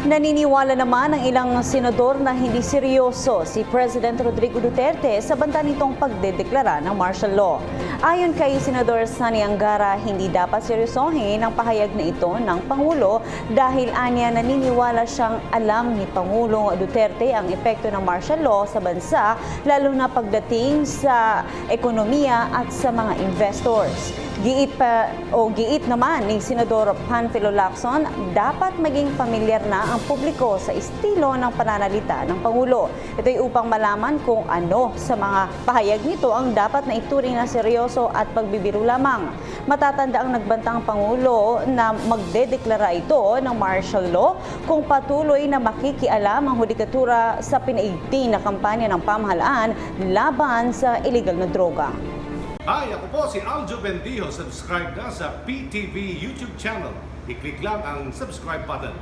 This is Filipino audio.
Naniniwala naman ang ilang senador na hindi seryoso si President Rodrigo Duterte sa banta nitong pagdedeklara ng martial law. Ayon kay Senador Sani Angara, hindi dapat seryosohin ang pahayag na ito ng Pangulo dahil anya naniniwala siyang alam ni Pangulong Duterte ang epekto ng martial law sa bansa, lalo na pagdating sa ekonomiya at sa mga investors. Giit naman ni Senador Panfilo Lacson, dapat maging pamilyar na ang publiko sa estilo ng pananalita ng Pangulo. Ito'y upang malaman kung ano sa mga pahayag nito ang dapat na ituring na seryoso at pagbibiro lamang. Matatanda ang nagbantang Pangulo na magdedeklara ito ng martial law kung patuloy na makikialam ang hudikatura sa pinaigting na kampanya ng pamahalaan laban sa illegal na droga. Hi, ako po si Aljo Bendijo. Subscribe na sa PTV YouTube channel. I-click lang ang subscribe button.